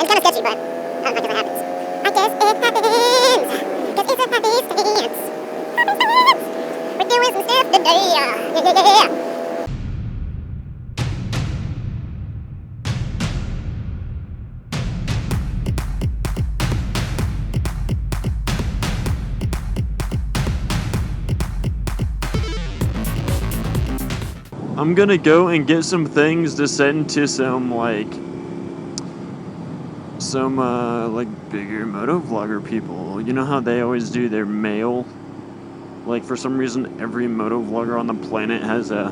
kind of sketchy, but I don't know if it happens. I guess it happens. Cause it's a happy stance. Happy stance. We're doing some stuff today. Yeah. I'm gonna go and get some things to send to some bigger moto vlogger people. You know how they always do their mail? Like, for some reason every moto vlogger on the planet has a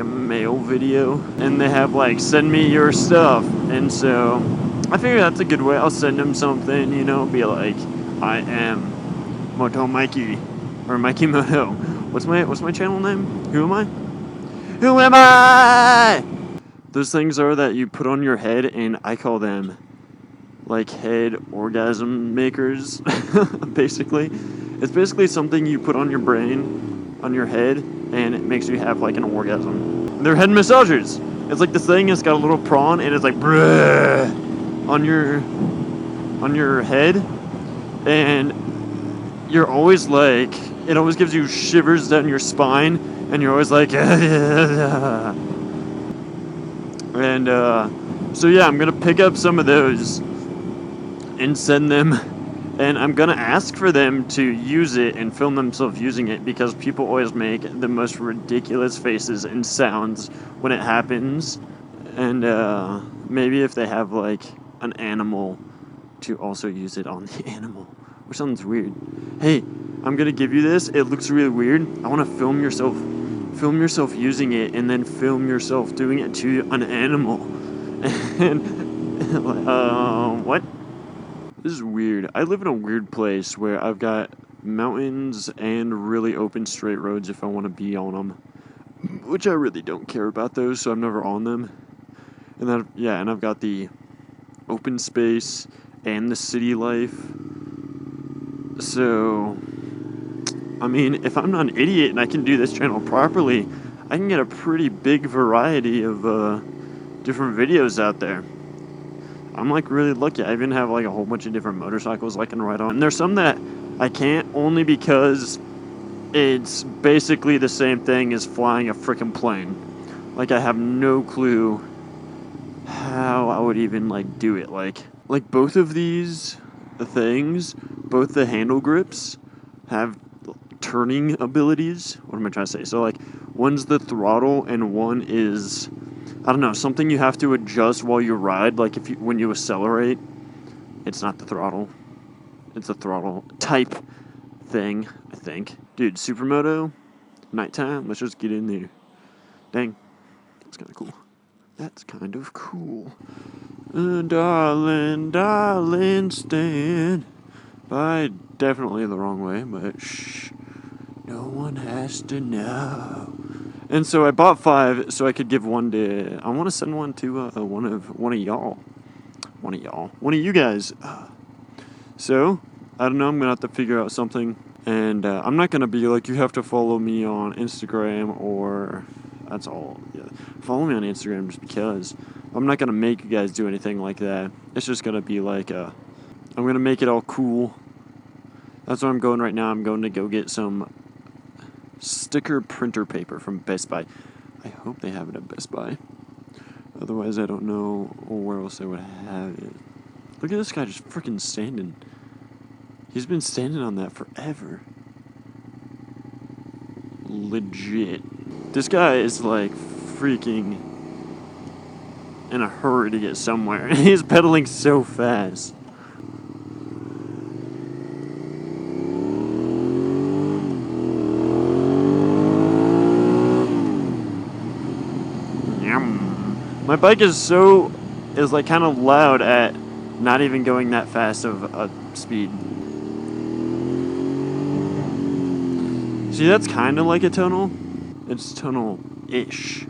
mail video, and they have like, send me your stuff. And so I figure that's a good way. I'll send them something, you know, be like, I am Moto Mikey, or Mikey Moto. What's my channel name? Who am I? Who am I? Those things are that you put on your head, and I call them like head orgasm makers. Basically, it's basically something you put on your brain, on your head, and it makes you have like an orgasm. They're head massagers. It's like this thing. It's got a little prawn, and it's like bruh on your head, and you're always like, it always gives you shivers down your spine, and you're always like, and so yeah, I'm gonna pick up some of those and send them, and I'm gonna ask for them to use it and film themselves using it, because people always make the most ridiculous faces and sounds when it happens. And maybe if they have like an animal, to also use it on the animal, which sounds weird. Hey, I'm gonna give you this. It looks really weird. I want to film yourself using it, and then film yourself doing it to an animal. And what? This is weird. I live in a weird place where I've got mountains and really open straight roads if I want to be on them, which I really don't care about those, so I'm never on them. And then and I've got the open space and the city life. So, I mean, if I'm not an idiot and I can do this channel properly, I can get a pretty big variety of different videos out there. I'm like really lucky. I even have like a whole bunch of different motorcycles I can ride on. And there's some that I can't, only because it's basically the same thing as flying a freaking plane. Like, I have no clue how I would even like do it. Like both of these things, both the handle grips have turning abilities. What am I trying to say? So like, one's the throttle and one is, I don't know, something you have to adjust while you ride. Like when you accelerate, it's not the throttle, it's a throttle type thing, I think. Dude, Supermoto, nighttime, let's just get in there. Dang, that's kind of cool. That's kind of cool. Darling, darling, stand by. Definitely the wrong way, but shh, no one has to know. And so I bought 5 so I could give one to. I want to send one to one of you guys. So I don't know. I'm gonna have to figure out something, and I'm not gonna be like, you have to follow me on Instagram, or that's all. Yeah. Follow me on Instagram just because. I'm not gonna make you guys do anything like that. It's just gonna be like I'm gonna make it all cool. That's where I'm going right now. I'm going to go get some sticker printer paper from Best Buy. I hope they have it at Best Buy. Otherwise, I don't know where else they would have it. Look at this guy just freaking standing. He's been standing on that forever. Legit. This guy is like freaking in a hurry to get somewhere. He's pedaling so fast. My bike is like kind of loud at not even going that fast of a speed. See, that's kind of like a tunnel. It's tunnel-ish.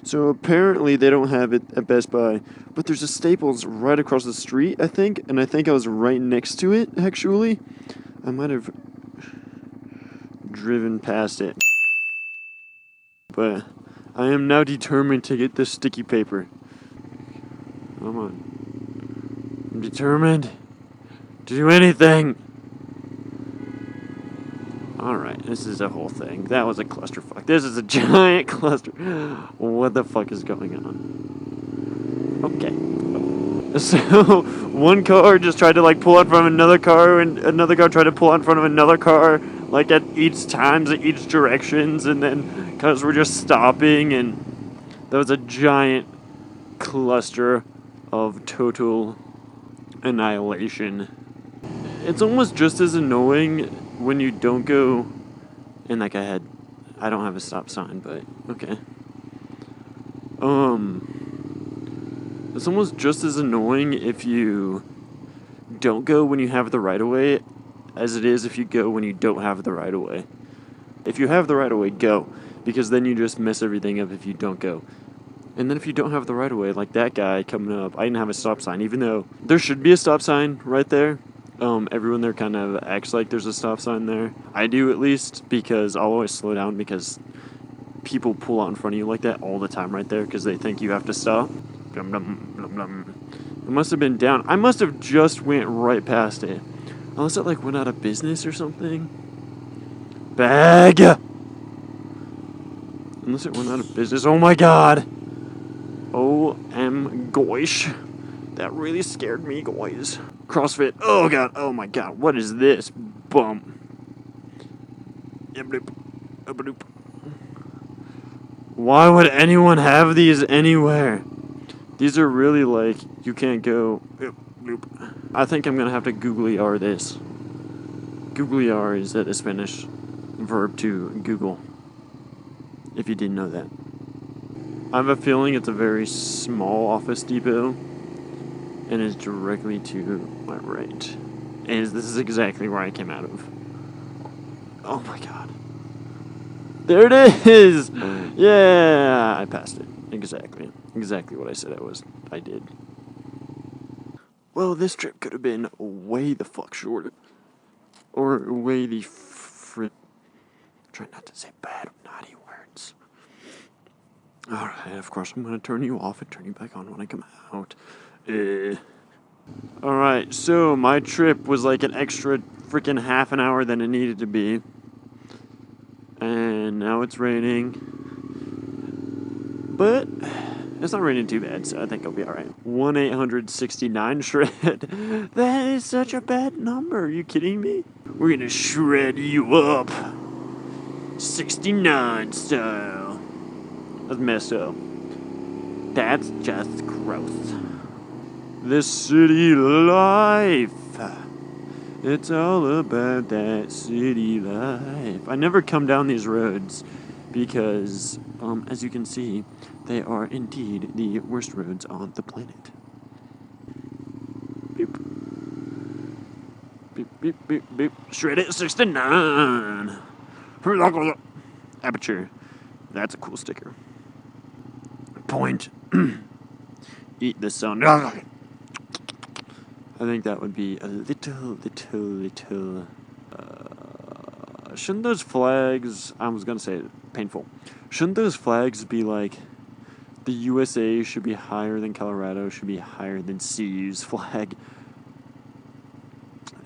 So apparently they don't have it at Best Buy, but there's a Staples right across the street, I think, and I think I was right next to it, actually. I might have driven past it. But I am now determined to get this sticky paper. Come on. I'm determined to do anything. Alright, this is a whole thing. That was a clusterfuck. This is a giant cluster. What the fuck is going on? Okay. So, one car just tried to, like, pull out in front of another car, and another car tried to pull out in front of another car, like, at each times, at each directions, and then cars were just stopping, and there was a giant cluster of total annihilation. It's almost just as annoying when you don't go, and like I don't have a stop sign, but okay. It's almost just as annoying if you don't go when you have the right of way as it is if you go when you don't have the right of way. If you have the right of way, go, because then you just mess everything up if you don't go. And then if you don't have the right of way, like that guy coming up, I didn't have a stop sign, even though there should be a stop sign right there. Everyone there kind of acts like there's a stop sign there. I do, at least, because I'll always slow down because people pull out in front of you like that all the time right there because they think you have to stop. Blum, blum, blum, blum. It must have been down. I must have just went right past it. Unless it like went out of business or something. Bag! Unless it went out of business. Oh my god! O-M gosh. That really scared me, guys. CrossFit. Oh god. Oh my god. What is this? Bump. Why would anyone have these anywhere? These are really like, you can't go. I think I'm gonna have to googly R this. Googly R is the Spanish verb to Google. If you didn't know that. I have a feeling it's a very small Office Depot, and is directly to my right. And this is exactly where I came out of. Oh my god. There it is! Yeah, I passed it. Exactly. Exactly what I said I did. Well, this trip could have been way the fuck shorter. Or way the try not to say bad, naughty words. Alright, of course I'm gonna turn you off and turn you back on when I come out. Alright, so my trip was like an extra freaking half an hour than it needed to be. And now it's raining. But it's not raining too bad, so I think I'll be alright. 1-800-69-SHRED. That is such a bad number. Are you kidding me? We're gonna shred you up. 69 style. That's messed up. That's just gross. This city life. It's all about that city life. I never come down these roads because, as you can see, they are indeed the worst roads on the planet. Beep. Beep, beep, beep, beep. Shred it 69. Aperture. That's a cool sticker. Point. Eat the sun. I think that would be a little. Shouldn't those flags, I was going to say painful. Shouldn't those flags be like, the USA should be higher than Colorado, should be higher than CU's flag?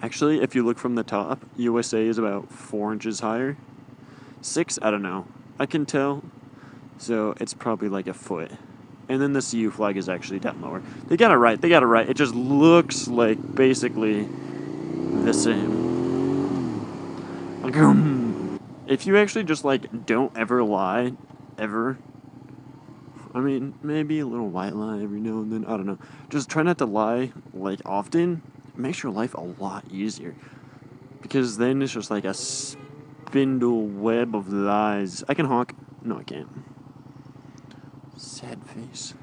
Actually, if you look from the top, USA is about 4 inches higher. 6, I don't know. I can tell. So it's probably like a foot. And then the CU flag is actually down lower. They got it right. It just looks like basically the same. If you actually just like don't ever lie, ever. I mean, maybe a little white lie every now and then. I don't know. Just try not to lie like often. It makes your life a lot easier. Because then it's just like a spindle web of lies. I can honk. No, I can't. Sad face.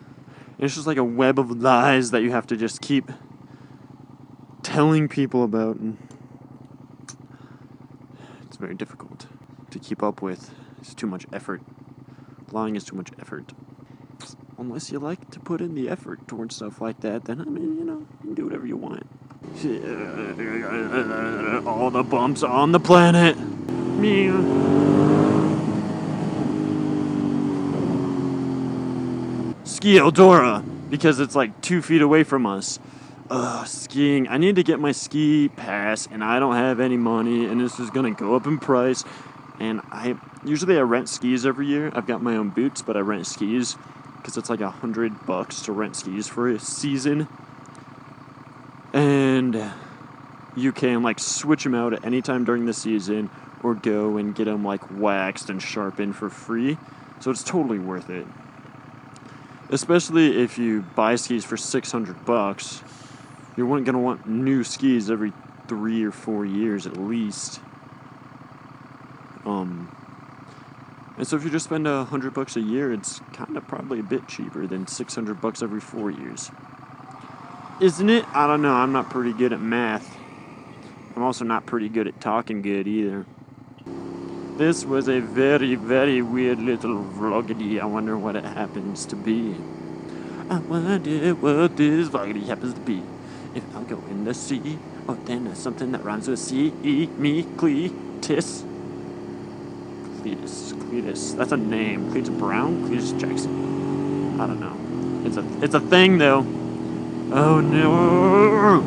It's just like a web of lies that you have to just keep telling people about, and it's very difficult to keep up with. It's too much effort. Lying is too much effort. Unless you like to put in the effort towards stuff like that, then I mean, you know, you can do whatever you want. All the bumps on the planet. Ski Eldora. because it's like 2 feet away from us. Skiing. I need to get my ski pass, and I don't have any money, and this is gonna go up in price. And usually I rent skis every year. I've got my own boots, but I rent skis because it's like $100 to rent skis for a season. And you can like switch them out at any time during the season, or go and get them like waxed and sharpened for free. So it's totally worth it. Especially if you buy skis for $600, you're gonna want new skis every 3 or 4 years at least. And so if you just spend $100 a year, it's kind of probably a bit cheaper than $600 every 4 years. Isn't it? I don't know. I'm not pretty good at math. I'm also not pretty good at talking good either. This was a very, very weird little vloggity. I wonder what it happens to be. I wonder what this vloggity happens to be. If I'll go in the sea, oh, then there's something that rhymes with C, E, me, Cletus. Cletus. That's a name. Cletus Brown? Cletus Jackson? I don't know. It's a thing though. Oh no!